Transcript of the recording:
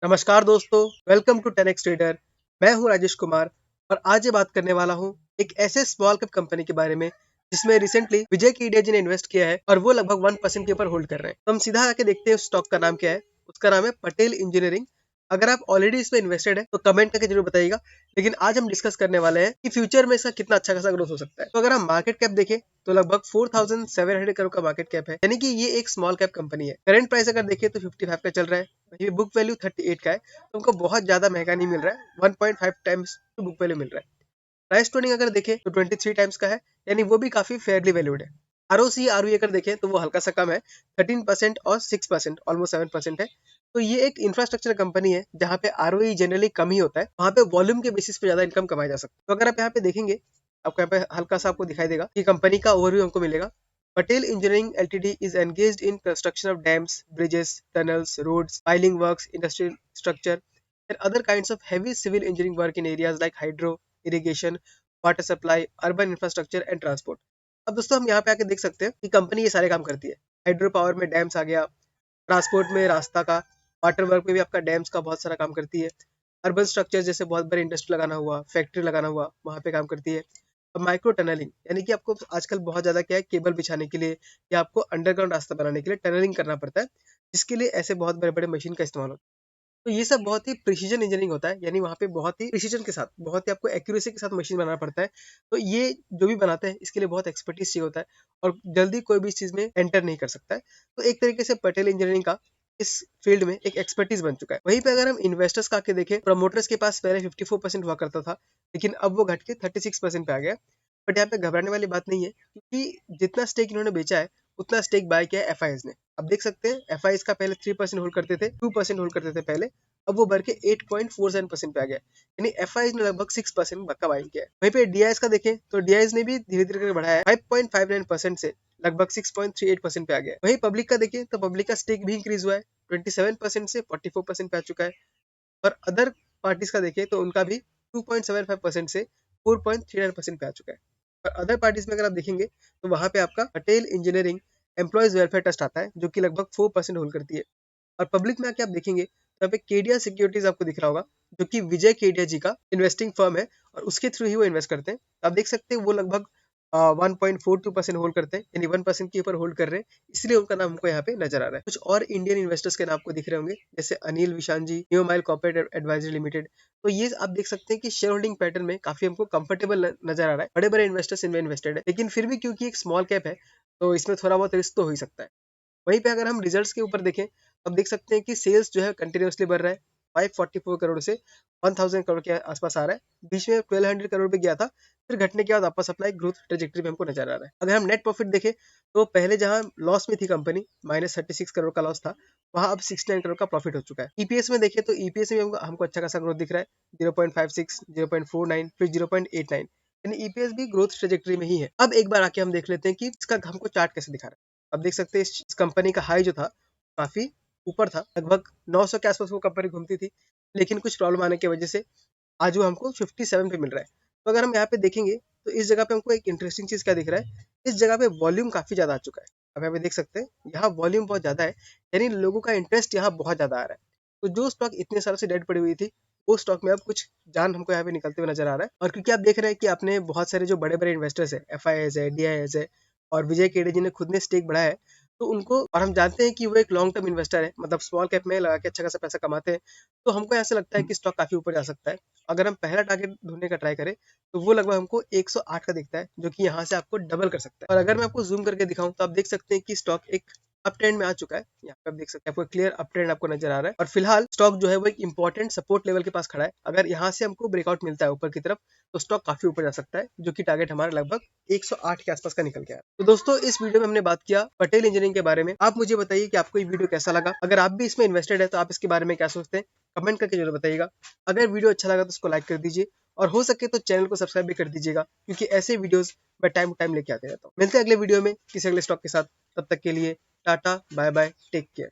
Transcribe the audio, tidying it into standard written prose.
नमस्कार दोस्तों, welcome to 10x trader. मैं हूं राजेश कुमार और आज ये बात करने वाला हूं एक ऐसे स्मॉल कैप कंपनी के बारे में जिसमें रिसेंटली विजय कीडिया जी ने इन्वेस्ट किया है और वो लगभग 1% के ऊपर होल्ड कर रहे हैं। तो हम सीधा आके देखते हैं उस स्टॉक का नाम क्या है। उसका नाम है पटेल इंजीनियरिंग। अगर आप ऑलरेडी इसमें इन्वेस्टेड है तो कमेंट करके जरूर बताइएगा। लेकिन आज हम डिस्कस करने वाले हैं कि फ्यूचर में इसका कितना अच्छा खासा ग्रोथ हो सकता है। तो अगर हम मार्केट कैप देखें तो लगभग 4700 करोड़ का मार्केट कैप है, यानी कि ये एक स्मॉल कैप कंपनी है। करंट प्राइस अगर देखें तो 55 का चल रहा है, ये बुक वैल्यू 38 का है। तो हमको बहुत ज्यादा महंगा नहीं मिल रहा है, 1.5 टाइम्स बुक वैल्यू मिल रहा है। प्राइस टू अर्निंग अगर देखें तो 23 टाइम्स का है, यानी वो भी काफी फेयरली वैल्यूड है। आरओसी आरओई अगर देखें तो वो हल्का सा कम है, 13% और 6%, ऑलमोस्ट 7% है। तो ये एक इंफ्रास्ट्रक्चर कंपनी है जहाँ पे आरओई जनरली कम ही होता है, वहाँ पे वॉल्यूम के बेसिस पे ज्यादा इनकम कमाई जा सकती है। तो अगर आप यहाँ पे देखेंगे, आपको यहाँ पे हल्का सा आपको दिखाई देगा कि कंपनी का ओवरव्यू हमको मिलेगा। Patel engineering LTD is engaged in construction of dams, bridges, tunnels, roads, piling works, industrial structure and other kinds of heavy civil engineering work in areas like hydro, irrigation, water supply, urban infrastructure and transport. अब दोस्तों हम यहाँ पे आके देख सकते हैं कि कंपनी ये सारे काम करती है। हाइड्रो पावर में डैम्स आ गया, ट्रांसपोर्ट में रास्ता का, वाटर वर्क में भी आपका डैम्स का बहुत सारा काम करती है। अर्बन स्ट्रक्चर जैसे बहुत बड़े इंडस्ट्री लगाना हुआ, फैक्ट्री लगाना हुआ, वहाँ पे काम करती है। और माइक्रो टनलिंग, यानी कि आपको आजकल बहुत ज्यादा क्या है, केबल बिछाने के लिए या आपको अंडरग्राउंड रास्ता बनाने के लिए टनलिंग करना पड़ता है, जिसके लिए ऐसे बहुत बड़े बड़े मशीन का इस्तेमाल होता है। तो ये सब बहुत ही प्रिसीजन इंजीनियरिंग होता है, यानी वहाँ पे बहुत ही प्रिसीजन के साथ, बहुत ही आपको एक्यूरेसी के साथ मशीन बनाना पड़ता है। तो ये जो भी बनाते हैं इसके लिए बहुत एक्सपर्टीज चाहिए होता है और जल्दी कोई भी इस चीज में एंटर नहीं कर सकता है। तो एक तरीके से पटेल इंजीनियरिंग का इस फील्ड में एक एक्सपर्टीज बन चुका है। वहीं पे अगर हम इन्वेस्टर्स का आके देखें, प्रमोटर्स के पास पहले 54% हुआ करता था, लेकिन अब वो घट के 36% पे आ गया। बट यहाँ पे घबराने वाली बात नहीं है, क्योंकि जितना स्टेक इन्होंने बेचा है उतना स्टेक बाय किया है एफआईएस ने। अब देख सकते हैं एफआईएस का पहले 3% होल्ड करते थे, 2% होल्ड करते थे पहले, अब वो बढ़ के 8.47% पे आ गया। यानी एफआईएस ने लगभग 6% का बाइंग किया है। वहीं पे डीआईएस का देखें तो डीआईएस ने भी धीरे धीरे करके बढ़ाया है, 5.59% से लगभग 6.38% पे आ गया है। वहीं पब्लिक का देखें तो पब्लिक का स्टेक भी इंक्रीज हुआ है, 27% से 44% पे आ चुका है। और अदर पार्टीज का देखें तो उनका भी 2.75% से 4.39% पे आ चुका है। और अदर पार्टीज में अगर आप देखेंगे तो वहां पे आपका Patel engineering employees welfare trust आता है, जो कि लगभग 4% होल्ड करती है। और पब्लिक में आके आप देखेंगे तो यहाँ पे केडिया सिक्योरिटीज आपको दिख रहा होगा, जो कि विजय केडिया जी का इन्वेस्टिंग फर्म है और उसके थ्रू ही वो इन्वेस्ट करते हैं। तो आप देख सकते हैं वो लगभग 1.42% होल्ड करते हैं, यानी 1% के ऊपर होल्ड कर रहे हैं, इसलिए उनका नाम हमको यहाँ पे नजर आ रहा है। कुछ और इंडियन इन्वेस्टर्स के नाम आपको दिख रहे होंगे, जैसे अनिल विशान ji, New Mile Corporate Advisory Limited. तो ये आप देख सकते हैं कि शेयर होल्डिंग पैटर्न में काफी हमको कंफर्टेबल नजर आ रहा है, बड़े बड़े इन्वेस्टर्स इनमें इन्वेस्टेड है। लेकिन फिर भी क्योंकि एक स्मॉल कैप है तो इसमें थोड़ा बहुत रिस्क तो हो ही सकता है। वहीं पे अगर हम रिजल्ट्स के ऊपर देखें तो अब देख सकते हैं कि सेल्स जो है कंटिन्यूअसली बढ़ रहा है, 544 करोड़ से 1000 करोड़ के आसपास आ रहा है। बीच में 1200 करोड़ पे गया था, फिर घटने के बाद वापस अपना एक ग्रोथ ट्रेजेक्टरी में हमको नजर आ रहा है। अगर हम नेट प्रॉफिट देखें तो पहले जहां लॉस में थी कंपनी, -36 करोड़ का लॉस था, वहां अब 69 करोड़ का प्रॉफिट हो चुका है। ईपीएस में देखें तो ईपीएस में हमको अच्छा खासा ग्रोथ दिख रहा है, 0.56, 0.49, फिर 0.89, यानी ईपीएस भी ग्रोथ ट्रेजेक्टरी में ही है। अब एक बार आके हम देख लेते हैं कि इसका हमको चार्ट कैसे दिखा रहा है। अब देख सकते हैं इस कंपनी का हाई जो था काफी ऊपर था, लगभग 900 के आसपास वो कंपनी घूमती थी, लेकिन कुछ प्रॉब्लम आने की वजह से आज वो हमको 57 पे मिल रहा है। तो अगर हम यहाँ पे देखेंगे तो इस जगह पे हमको एक इंटरेस्टिंग चीज क्या दिख रहा है, इस जगह पे वॉल्यूम काफी ज्यादा आ चुका है। अब यहाँ पे देख सकते हैं यहाँ वॉल्यूम बहुत ज्यादा है, यानी लोगों का इंटरेस्ट यहाँ बहुत ज्यादा आ रहा है। तो जो स्टॉक इतने सालों से डेड पड़ी हुई थी, वो स्टॉक में अब कुछ जान हमको यहाँ पे निकलते हुए नजर आ रहा है। और क्योंकि आप देख रहे हैं कि आपने बहुत सारे जो बड़े बड़े इन्वेस्टर्स है, एफआईएस है, डीआईएस है और विजय केडी जी ने खुद ने स्टेक बढ़ाया है, तो उनको, और हम जानते हैं कि वो एक लॉन्ग टर्म इन्वेस्टर है, मतलब स्मॉल कैप में लगा के अच्छा खासा पैसा कमाते हैं। तो हमको ऐसा लगता है कि स्टॉक काफी ऊपर जा सकता है। अगर हम पहला टारगेट ढूंढने का ट्राई करें तो वो लगभग हमको 108 का दिखता है, जो कि यहाँ से आपको डबल कर सकता है। और अगर मैं आपको जूम करके दिखाऊं तो आप देख सकते हैं कि स्टॉक एक अप ट्रेंड में आ चुका है। यहाँ पे आप देख सकते हैं आपको क्लियर अप ट्रेंड आपको नजर आ रहा है और फिलहाल स्टॉक जो है वो एक इंपॉर्टेंट सपोर्ट लेवल के पास खड़ा है। अगर यहाँ से हमको ब्रेकआउट मिलता है ऊपर की तरफ तो स्टॉक काफी ऊपर जा सकता है, जो कि टारगेट हमारा लगभग 108 के आसपास का निकल के आया। तो दोस्तों इस वीडियो में हमने बात किया पटेल इंजीनियरिंग के बारे में। आप मुझे बताइए कि आपको ये वीडियो कैसा लगा। अगर आप भी इसमें इन्वेस्टेड है तो आप इसके बारे में क्या सोचते हैं, कमेंट करके जरूर बताइएगा। अगर वीडियो अच्छा लगा तो उसको लाइक कर दीजिए और हो सके तो चैनल को सब्सक्राइब भी कर दीजिएगा, क्योंकि ऐसे वीडियोस मैं टाइम टू टाइम लेके आते रहता हूँ। मिलते हैं अगले वीडियो में किसी अगले स्टॉक के साथ। तब तक के लिए tata, bye bye, take care.